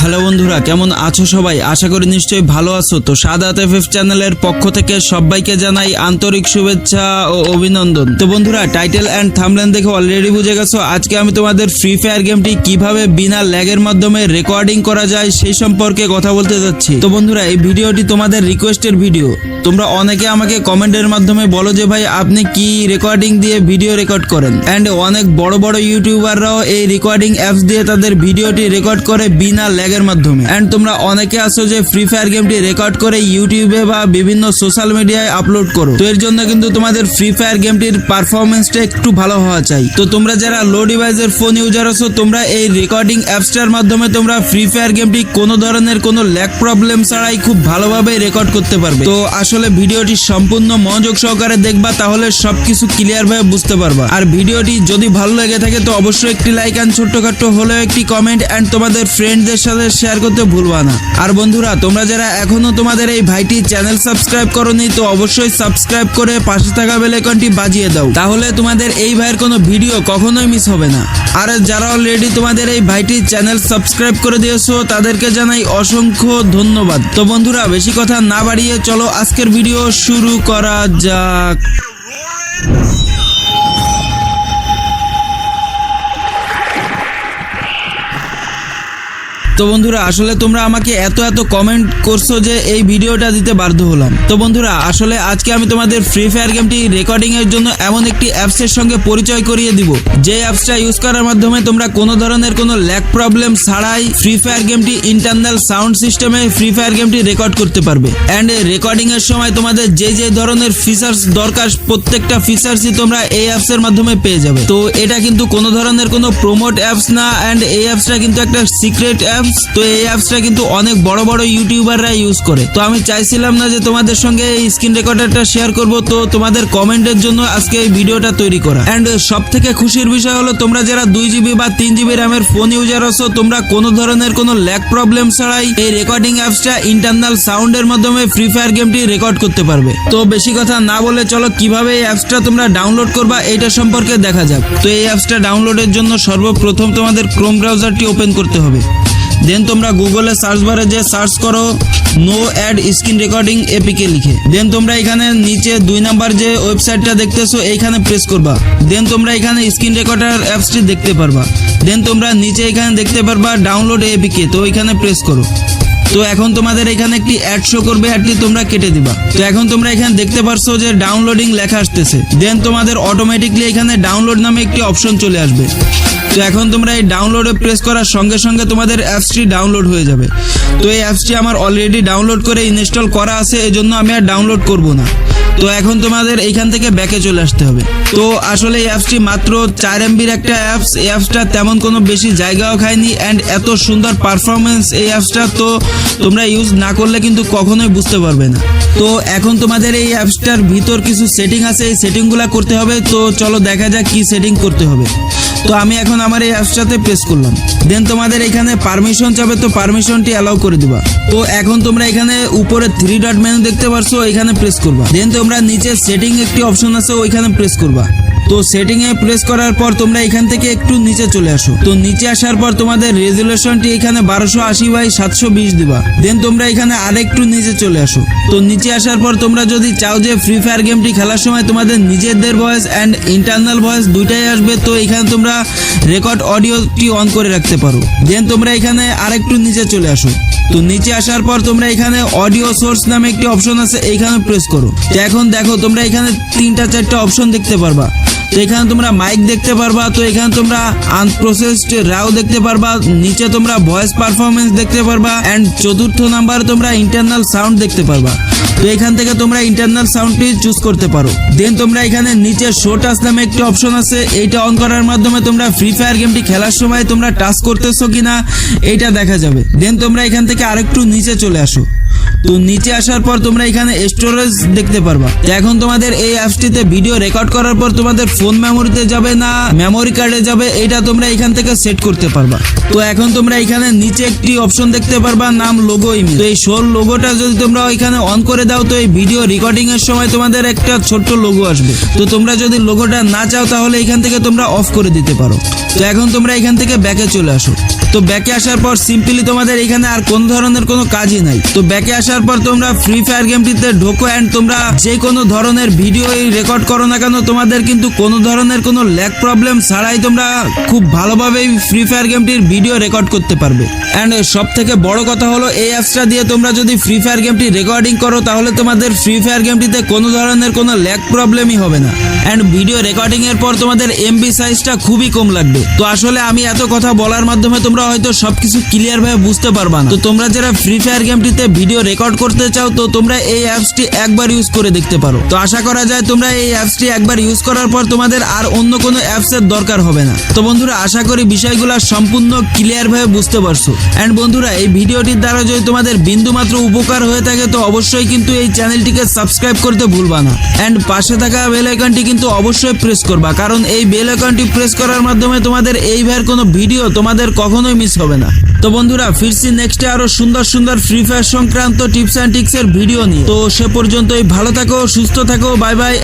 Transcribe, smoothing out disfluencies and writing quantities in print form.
Hello বন্ধুরা, কেমন আছো সবাই? আশা করি নিশ্চয়ই ভালো আছো। তো সাদাত এফএফ চ্যানেলের পক্ষ থেকে সবাইকে জানাই আন্তরিক শুভেচ্ছা ও অভিনন্দন। তো বন্ধুরা, টাইটেল এন্ড থাম্বনেল দেখে অলরেডি বুঝে গেছো আজকে আমি তোমাদের ফ্রি ফায়ার গেমটি কিভাবে বিনা ল্যাগের মাধ্যমে রেকর্ডিং করা যায় সেই সম্পর্কে কথা বলতে যাচ্ছি। তো বন্ধুরা, এই ভিডিওটি তোমাদের রিকোয়েস্টের ভিডিও। তোমরা অনেকে আমাকে কমেন্টের মাধ্যমে বলো যে ভাই আপনি কি রেকর্ডিং দিয়ে ভিডিও রেকর্ড করেন, এন্ড অনেক বড় বড় ইউটিউবাররাও এই রেকর্ডিং অ্যাপস দিয়ে তাদের ভিডিওটি রেকর্ড করে বিনা ল্যাগের মাধ্যমে। এন্ড তোমরা অনেকে আছো যে ফ্রি ফায়ার গেমটি রেকর্ড করে ইউটিউবে বা বিভিন্ন সোশ্যাল মিডিয়ায় আপলোড করো। তো এর জন্য কিন্তু তোমাদের ফ্রি ফায়ার গেমটির পারফরমেন্সটা একটু ভালো হওয়া চাই। তো তোমরা যারা লো ডিভাইসের ফোন ইউজার আছো, তোমরা এই রেকর্ডিং অ্যাপসটার মাধ্যমে তোমরা ফ্রি ফায়ার গেমটি কোনো ধরনের কোনো ল্যাগ প্রবলেম ছাড়াই খুব ভালোভাবে রেকর্ড করতে পারবে। তো আসলে ভিডিওটি সম্পূর্ণ মনোযোগ সহকারে দেখবা, তাহলে সবকিছু ক্লিয়ার ভাবে বুঝতে পারবা। আর ভিডিওটি যদি ভালো লেগে থাকে তো অবশ্যই একটি লাইক এন্ড ছোট্টখাট্টো হলেও একটি কমেন্ট এন্ড তোমাদের ফ্রেন্ডদের সাথে শেয়ার করতে ভুলবা না। আর বন্ধুরা, তোমরা যারা এখনো তোমাদের এই ভাইটি চ্যানেল সাবস্ক্রাইব করোনি তো অবশ্যই সাবস্ক্রাইব করে পাশে থাকা বেল আইকনটি বাজিয়ে দাও, তাহলে তোমাদের এই ভাইয়ের কোনো ভিডিও কখনোই মিস হবে না। আর যারা অলরেডি তোমাদের এই ভাইটি চ্যানেল সাবস্ক্রাইব করে দিয়েছো তাদেরকে জানাই অসংখ্য ধন্যবাদ। তো বন্ধুরা, বেশি কথা না বাড়িয়ে চলো আজকের ভিডিও শুরু করা যাক। তো বন্ধুরা, আসলে তোমরা আমাকে এত কমেন্ট করছো যে এই ভিডিওটা দিতে বাধ্য হলাম। তো বন্ধুরা, আসলে আজকে আমি তোমাদের ফ্রি ফায়ার গেমটি রেকর্ডিং এর জন্য এমন একটি অ্যাপসের সঙ্গে পরিচয় করিয়ে দিব, যে অ্যাপসটা ইউজ করার মাধ্যমে তোমরা কোনো ধরনের কোনো ল্যাগ প্রবলেম ছাড়াই ফ্রি ফায়ার গেমটি ইন্টারনাল সাউন্ড সিস্টেমে ফ্রি ফায়ার গেমটি রেকর্ড করতে পারবে। এন্ড রেকর্ডিং এর সময় তোমাদের যে ধরনের ফিচার্স দরকার প্রত্যেকটা ফিচার্সই তোমরা এই অ্যাপসের মাধ্যমে পেয়ে যাবে। তো এটা কিন্তু কোনো ধরনের কোনো প্রমোট অ্যাপস না, এন্ড এই অ্যাপসটা কিন্তু একটা সিক্রেট অ্যাপস। তো এই অ্যাপসটা কিন্তু অনেক বড় বড় ইউটিউবাররা ইউজ করে। তো আমি চাইছিলাম না যে তোমাদের সঙ্গে এই স্ক্রিন রেকর্ডারটা শেয়ার করব, তো তোমাদের কমেন্টের জন্য আজকে এই ভিডিওটা তৈরি করা। এন্ড সব থেকে খুশির বিষয় হলো তোমরা যারা 2 GB বা 3 GB র্যামের ফোন ইউজার আছো, তোমরা কোনো ধরনের কোনো ল্যাগ প্রবলেম ছাড়াই এই রেকর্ডিং অ্যাপসটা ইন্টারনাল সাউন্ডের মাধ্যমে ফ্রি ফায়ার গেমটি রেকর্ড করতে পারবে। তো বেশি কথা না বলে চলো কিভাবে এই অ্যাপসটা তোমরা ডাউনলোড করবা এইটা সম্পর্কে দেখা যাক। তো এই অ্যাপসটা ডাউনলোডের জন্য সর্বপ্রথম তোমাদের ক্রোম ব্রাউজারটি ওপেন করতে হবে। দেন তোমরা গুগলে সার্চ বারে যে সার্চ করো no ad screen recording APK লিখে। দেন তোমরা এখানে নিচে 2 নাম্বার যে ওয়েবসাইটটা দেখতেছো এইখানে প্রেস করবা। দেন তোমরা এখানে স্ক্রিন রেকর্ডার অ্যাপসটি দেখতে পারবা। দেন তোমরা নিচে এখানে দেখতে পারবা ডাউনলোড এপিকে, তো এখানে প্রেস করো। তো এখন তোমাদের এখানে একটি অ্যাড শো করবে, অ্যাডটি তোমরা কেটে দিবা। তো এখন তোমরা এখানে দেখতে পারছো যে ডাউনলোডিং লেখা আসতেছে। দেন তোমাদের অটোমেটিকলি এখানে ডাউনলোড নামে একটি অপশন চলে আসবে। তো এখন তোমরা এই ডাউনলোডে প্রেস করার সঙ্গে সঙ্গে তোমাদের অ্যাপসটি ডাউনলোড হয়ে যাবে। তো এই অ্যাপসটি আমার অলরেডি ডাউনলোড করে ইনস্টল করা আছে, এজন্য আমি আর ডাউনলোড করব না। তো এখন তোমাদের এইখান থেকে ব্যাকে চলে আসতে হবে। তো আসলে এই অ্যাপসটি মাত্র 4 MBর একটা অ্যাপস। এই অ্যাপসটা তেমন কোনো বেশি জায়গাও খায়নি, অ্যান্ড এত সুন্দর পারফরমেন্স এই অ্যাপসটা, তো তোমরা ইউজ না করলে কিন্তু কখনোই বুঝতে পারবে না। তো এখন তোমাদের এই অ্যাপসটার ভিতর কিছু সেটিং আছে, এই সেটিংগুলো করতে হবে। তো চলো দেখা যাক কি সেটিং করতে হবে। তো আমি এখন আমার এই অ্যাপসটাতে প্রেস করলাম। দেন তোমাদের এখানে পারমিশন চাবে, তো পারমিশনটি অ্যালাউ করে দিবা। তো এখন তোমরা এখানে উপরে 3 ডট মেনু দেখতে পারছো, এখানে প্রেস করবা। দেন তোমরা নিচে সেটিং একটি অপশন আছে, ওইখানে প্রেস করবা। তো সেটিং এ প্রেস করার পর তোমরা এখান থেকে একটু নিচে চলে আসো। তো নিচে আসার পর তোমাদের রেজুলেশনটি এখানে 1280x720 দিবা। দেন তোমরা এখানে আরেকটু নিচে চলে আসো। তো নিচে আসার পর তোমরা যদি চাও যে ফ্রি ফায়ার গেমটি খেলার সময় তোমাদের নিজেদের ভয়েস এন্ড ইন্টারনাল ভয়েস দুইটাই আসবে, তো এখানে তোমরা রেকর্ড অডিওটি অন করে রাখতে পারো। দেন তোমরা এখানে আরেকটু নিচে চলে আসো। তো নিচে আসার পর তোমরা এখানে অডিও সোর্স নামে একটি অপশন আছে, এইখানে প্রেস করো। তো এখন দেখো তোমরা এখানে 3-4টা অপশন দেখতে পারবা। তো এখানে তোমরা মাইক দেখতে পারবা। তো এখানে তোমরা আনপ্রসেসড রাও দেখতে পারবা। নিচে তোমরা ভয়েস পারফরমেন্স দেখতে পারবা, এন্ড চতুর্থ নাম্বার তোমরা ইন্টারনাল সাউন্ড দেখতে পারবা। তো এখান থেকে তোমরা ইন্টারনাল সাউন্ডটি চুজ করতে পারো। দেন তোমরা এখানে নিচে শো টাচ নামে একটি অপশন আছে, এইটা অন করার মাধ্যমে তোমরা ফ্রি ফায়ার গেমটি খেলার সময় তোমরা টাচ করতেছো কিনা এইটা দেখা যাবে। দেন তোমরা এখান থেকে আরেকটু নিচে চলে আসো। তো নিচে আসার পর তোমরা এখানে স্টোরেজ দেখতে পারবা। এখন তোমাদের এই অ্যাপসটিতে ভিডিও রেকর্ড করার পর তোমাদের ফোন মেমোরিতে যাবে না মেমোরি কার্ডে যাবে, এটা তোমরা এখান থেকে সেট করতে পারবা। তো এখন তোমরা এখানে নিচে একটি অপশন দেখতে পারবা, নাম লোগো ইমেজ। তো এই শোর লোগোটা যদি তোমরা এখানে অন করে দাও তো এই ভিডিও রেকর্ডিং এর সময় তোমাদের একটা ছোট্ট লোগো আসবে। তো তোমরা যদি লোগোটা না চাও তাহলে এখান থেকে তোমরা অফ করে দিতে পারো। তো এখন তোমরা এখান থেকে ব্যাকে চলে আসো। তো ব্যাকে আসার পর সিম্পলি তোমাদের এখানে আর কোন ধরনের কোনো কাজই নাই। তো ব্যাকে আসার পর তোমরা ফ্রি ফায়ার গেমটিতে ঢোকো এন্ড তোমরা যে কোনো ধরনের ভিডিও রেকর্ড করো না কেন তোমাদের কিন্তু কোনো ধরনের কোনো ল্যাগ প্রবলেম ছাড়াই তোমরা খুব ভালোভাবে ফ্রি ফায়ার গেমটির ভিডিও রেকর্ড করতে পারবে। এন্ড সব থেকে বড় কথা হলো এই অ্যাপসটা দিয়ে তোমরা যদি ফ্রি ফায়ার গেমটি রেকর্ডিং করো তাহলে তোমাদের ফ্রি ফায়ার গেমটিতে কোনো ধরনের কোনো ল্যাগ প্রবলেমই হবে না। এন্ড ভিডিও রেকর্ডিং এর পর তোমাদের এমবি সাইজটা খুবই কম লাগবে। তো আসলে আমি এত কথা বলার মাধ্যমে তোমরা হয়তো সবকিছু ক্লিয়ার ভাবে বুঝতে পারবা না। তো তোমরা যারা ফ্রি ফায়ার গেমটিতে ভিডিও রেকর্ড করতে চাও তো তোমরা এই অ্যাপসটি একবার ইউজ করে দেখতে পারো। তো আশা করা যায় তোমরা এই অ্যাপসটি একবার ইউজ করার পর তোমাদের আর অন্য কোনো অ্যাপসের দরকার হবে না। তো বন্ধুরা আশা করি বিষয়গুলো সম্পূর্ণ ক্লিয়ার ভাবে বুঝতে পারছো। এন্ড বন্ধুরা এই ভিডিওটির দ্বারা যদি তোমাদের বিন্দুমাত্র উপকার হয়ে থাকে তো অবশ্যই কিন্তু এই চ্যানেলটিকে সাবস্ক্রাইব করতে ভুলবা না। এন্ড পাশে থাকা বেল আইকনটি কিন্তু অবশ্যই প্রেস করবা, কারণ এই বেল আইকনটি প্রেস করার মাধ্যমে তোমাদের এই ভাইয়ের কোনো ভিডিও তোমাদের কখনোই মিস হবে না। তো বন্ধুরা ফিরছি নেক্সটে আরো সুন্দর সুন্দর ফ্রি ফায়ার সংক্রান্ত টিপস এন্ড ট্রিক্স এর ভিডিও নিয়ে। তো সে পর্যন্তই ভালো থাকো, সুস্থ থাকো, বাই বাই।